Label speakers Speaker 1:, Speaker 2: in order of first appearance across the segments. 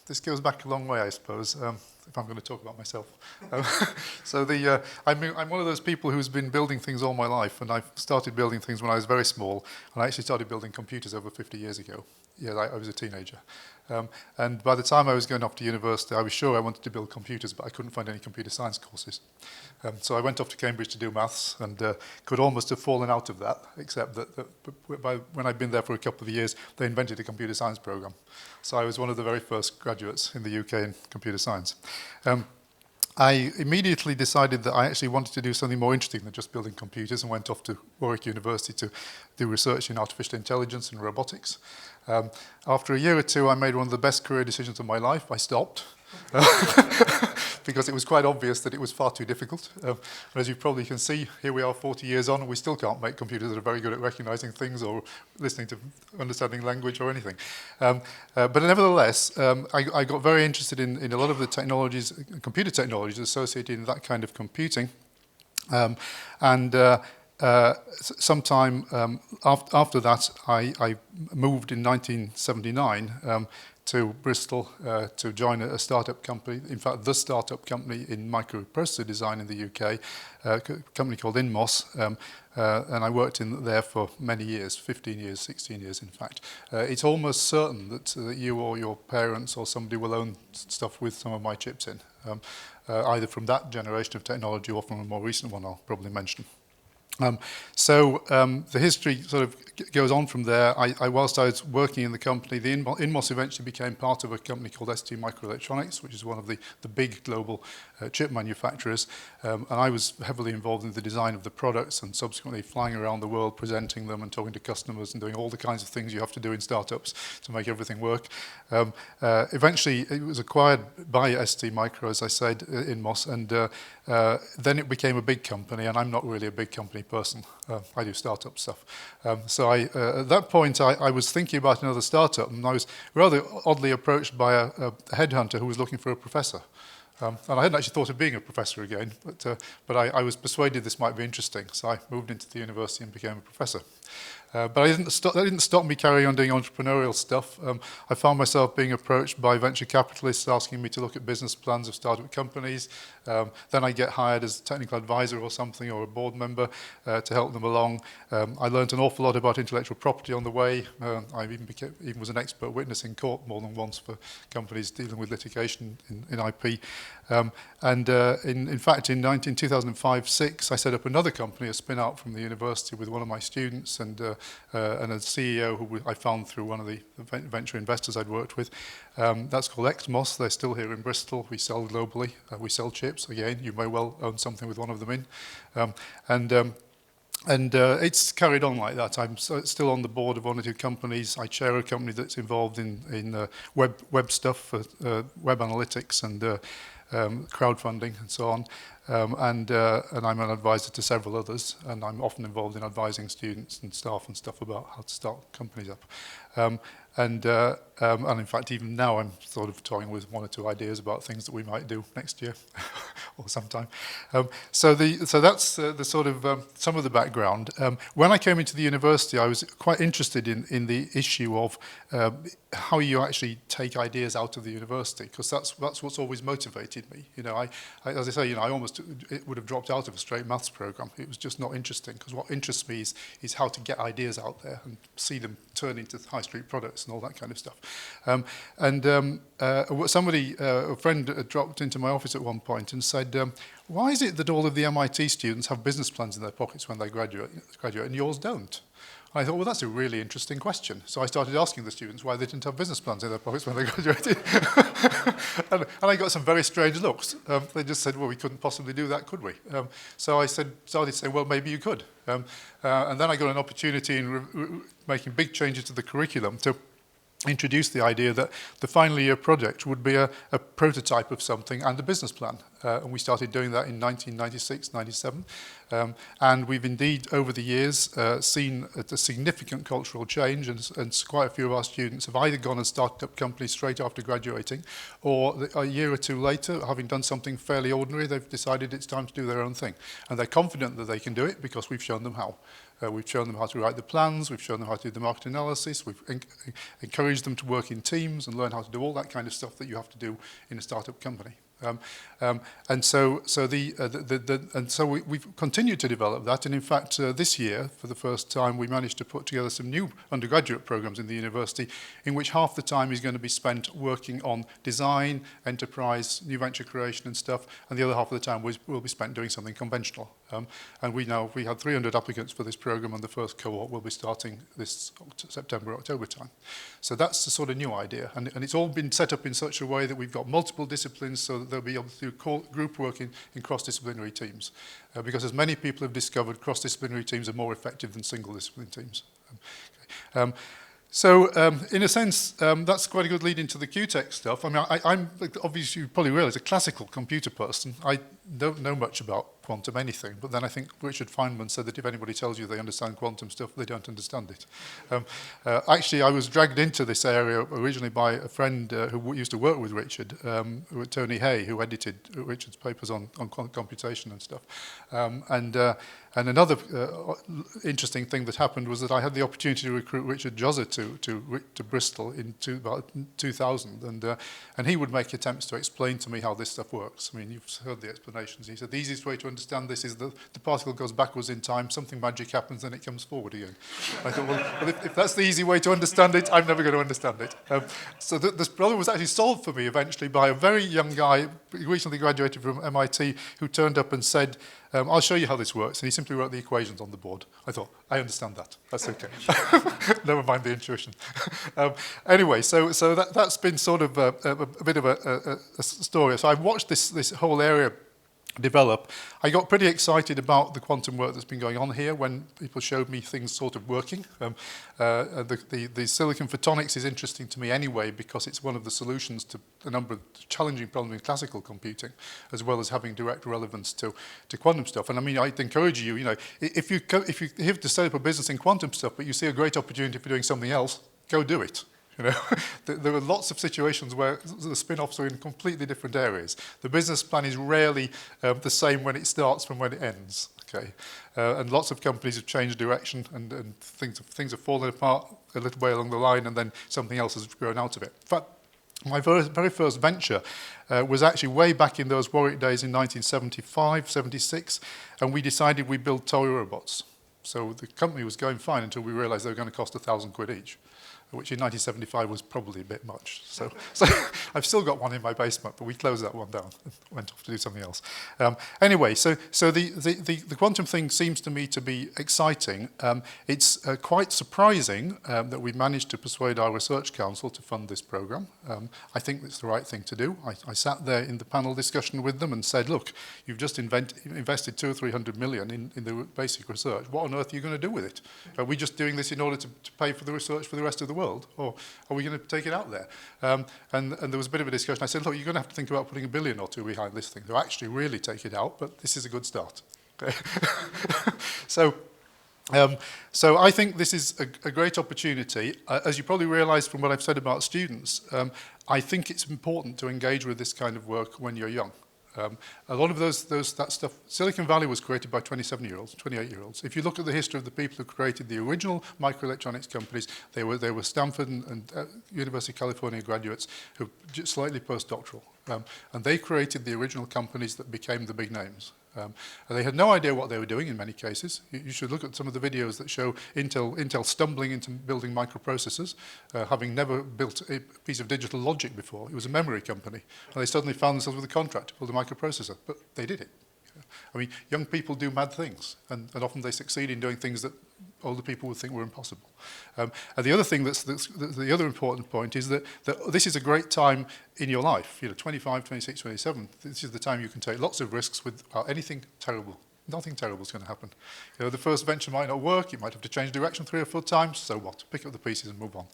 Speaker 1: This goes back a long way, I suppose, if I'm going to talk about myself. I'm one of those people who's been building things all my life, and I started building things when I was very small, and I actually started building computers over 50 years ago. Yeah, I was a teenager. And by the time I was going off to university, I was sure I wanted to build computers, but I couldn't find any computer science courses. So I went off to Cambridge to do maths, and could almost have fallen out of that, except that when I'd been there for a couple of years, they invented a computer science program. So I was one of the very first graduates in the UK in computer science. I immediately decided that I actually wanted to do something more interesting than just building computers, and went off to Warwick University to do research in artificial intelligence and robotics. After a year or two, I made one of the best career decisions of my life. I stopped because it was quite obvious that it was far too difficult. As you probably can see, here we are 40 years on, and we still can't make computers that are very good at recognizing things or listening to understanding language or anything. But nevertheless, I got very interested in a lot of the technologies, computer technologies associated with that kind of computing. Sometime after that, I moved in 1979 to Bristol to join a startup company, in fact the startup company in microprocessor design in the UK, a company called Inmos, and I worked in there for many years, 15 years, 16 years in fact. It's almost certain that you or your parents or somebody will own stuff with some of my chips in, either from that generation of technology or from a more recent one I'll probably mention. The history sort of goes on from there. Whilst I was working in the company, the Inmos eventually became part of a company called ST Microelectronics, which is one of the big global chip manufacturers. And I was heavily involved in the design of the products and subsequently flying around the world, presenting them and talking to customers and doing all the kinds of things you have to do in startups to make everything work. Eventually, it was acquired by ST Micro, as I said, Inmos, and then it became a big company, and I'm not really a big company person. I do startup stuff. At that point, I was thinking about another startup, and I was rather oddly approached by a headhunter who was looking for a professor. And I hadn't actually thought of being a professor again, but I was persuaded this might be interesting, so I moved into the university and became a professor. But that didn't stop me carrying on doing entrepreneurial stuff. I found myself being approached by venture capitalists asking me to look at business plans of startup companies. Then I get hired as a technical advisor or something, or a board member to help them along. I learned an awful lot about intellectual property on the way. I even was an expert witness in court more than once for companies dealing with litigation in IP. In fact, in 2005-06, I set up another company, a spin-out from the university with one of my students and a CEO who I found through one of the venture investors I'd worked with. That's called Xmos. They're still here in Bristol. We sell globally. We sell chips. Again, you may well own something with one of them in. It's carried on like that. I'm still on the board of one or two companies. I chair a company that's involved in web stuff, web analytics and crowdfunding and so on. And I'm an advisor to several others, and I'm often involved in advising students and staff and stuff about how to start companies up. And in fact, even now I'm sort of toying with one or two ideas about things that we might do next year or sometime. So that's the sort of some of the background. When I came into the university, I was quite interested in the issue of how you actually take ideas out of the university, because that's what's always motivated me. You know, as I say, you know, I almost would have dropped out of a straight maths program. It was just not interesting, because what interests me is how to get ideas out there and see them turn into high street products and all that kind of stuff. A friend dropped into my office at one point and said, why is it that all of the MIT students have business plans in their pockets when they graduate and yours don't? And I thought, well, that's a really interesting question. So I started asking the students why they didn't have business plans in their pockets when they graduated. and I got some very strange looks. They just said, well, we couldn't possibly do that, could we? So I started saying, well, maybe you could. And then I got an opportunity in making big changes to the curriculum to introduce the idea that the final year project would be a prototype of something and a business plan. and we started doing that in 1996, 97. And we've indeed, over the years, seen a significant cultural change, and quite a few of our students have either gone and started up companies straight after graduating, or a year or two later, having done something fairly ordinary, they've decided it's time to do their own thing. And they're confident that they can do it because we've shown them how. We've shown them how to write the plans, we've shown them how to do the market analysis, we've encouraged them to work in teams and learn how to do all that kind of stuff that you have to do in a startup company. And so we've continued to develop that, and in fact this year, for the first time, we managed to put together some new undergraduate programs in the university in which half the time is going to be spent working on design, enterprise, new venture creation and stuff, and the other half of the time will be spent doing something conventional. And we had 300 applicants for this program, and the first cohort will be starting this September, October time. So that's the sort of new idea, and it's all been set up in such a way that we've got multiple disciplines so that they'll be able to do group work in cross-disciplinary teams. Because as many people have discovered, cross-disciplinary teams are more effective than single-discipline teams. So in a sense, that's quite a good lead into the QTech stuff. I mean, I'm obviously, you probably realize, a classical computer person. I don't know much about quantum anything, but then I think Richard Feynman said that if anybody tells you they understand quantum stuff, they don't understand it. Actually, I was dragged into this area originally by a friend who used to work with Richard, Tony Hay, who edited Richard's papers on quantum computation and stuff. And another interesting thing that happened was that I had the opportunity to recruit Richard Jozza to Bristol in about 2000, and he would make attempts to explain to me how this stuff works. I mean, you've heard the explanations. He said the easiest way to understand this is that the particle goes backwards in time, something magic happens, and it comes forward again. I thought, well if that's the easy way to understand it, I'm never going to understand it. So this problem was actually solved for me eventually by a very young guy, recently graduated from MIT, who turned up and said, I'll show you how this works. And he simply wrote the equations on the board. I thought, I understand that. That's okay. Never mind the intuition. Anyway, so that's been sort of a bit of a story. So I've watched this whole area develop. I got pretty excited about the quantum work that's been going on here when people showed me things sort of working. The silicon photonics is interesting to me anyway because it's one of the solutions to a number of challenging problems in classical computing, as well as having direct relevance to quantum stuff. And I mean, I'd encourage you, if you have to set up a business in quantum stuff, but you see a great opportunity for doing something else, go do it. There are lots of situations where the spin-offs are in completely different areas. The business plan is rarely the same when it starts from when it ends. Okay, and lots of companies have changed direction, and things have fallen apart a little way along the line, and then something else has grown out of it. In fact, my very first venture was actually way back in those Warwick days in 1975, 76, and we decided we'd build toy robots. So the company was going fine until we realized they were going to cost £1,000 each, which in 1975 was probably a bit much. So I've still got one in my basement, but we closed that one down and went off to do something else. Anyway, so the quantum thing seems to me to be exciting. It's quite surprising that we managed to persuade our research council to fund this program. I think it's the right thing to do. I sat there in the panel discussion with them and said, look, you've just invested 200 or 300 million in the basic research. What on earth are you going to do with it? Are we just doing this in order to pay for the research for the rest of the world, or are we going to take it out there? And there was a bit of a discussion. I said, look, you're going to have to think about putting $1 billion or 2 behind this thing to actually really take it out, but this is a good start. Okay. So I think this is a great opportunity. As you probably realize from what I've said about students, I think it's important to engage with this kind of work when you're young. A lot of that stuff, Silicon Valley was created by 27-year-olds, 28-year-olds. If you look at the history of the people who created the original microelectronics companies, they were Stanford and University of California graduates who were slightly postdoctoral. And they created the original companies that became the big names. And they had no idea what they were doing in many cases. You should look at some of the videos that show Intel stumbling into building microprocessors, having never built a piece of digital logic before. It was a memory company. And they suddenly found themselves with a contract to build a microprocessor. But they did it. I mean, young people do mad things, and often they succeed in doing things that older people would think were impossible. And the other thing that's the other important point is that this is a great time in your life. 25, 26, 27, this is the time you can take lots of risks without anything terrible Nothing terrible is going to happen. You know, the first venture might not work. You might have to change direction 3 or 4 times. So what? Pick up the pieces and move on.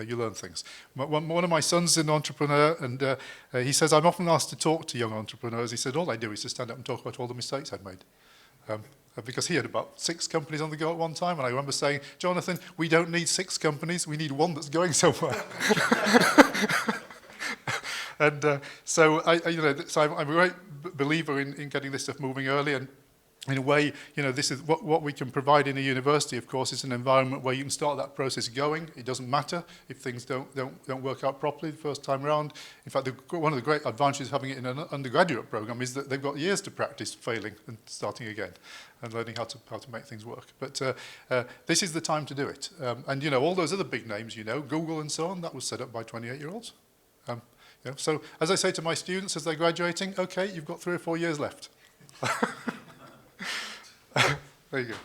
Speaker 1: You learn things. One of my sons is an entrepreneur, and he says, I'm often asked to talk to young entrepreneurs. He said, all I do is to stand up and talk about all the mistakes I've made. Because he had about 6 companies on the go at one time, and I remember saying, Jonathan, we don't need 6 companies, we need one that's going somewhere. And so I'm a great believer in getting this stuff moving early, and in a way, you know, this is what we can provide in a university, of course, is an environment where you can start that process going. It doesn't matter if things don't work out properly the first time around. In fact, one of the great advantages of having it in an undergraduate program is that they've got years to practice failing and starting again and learning how to make things work. But this is the time to do it. And, you know, all those other big names, you know, Google and so on, that was set up by 28-year-olds. You know, so as I say to my students as they're graduating, okay, you've got 3 or 4 years left. There you go.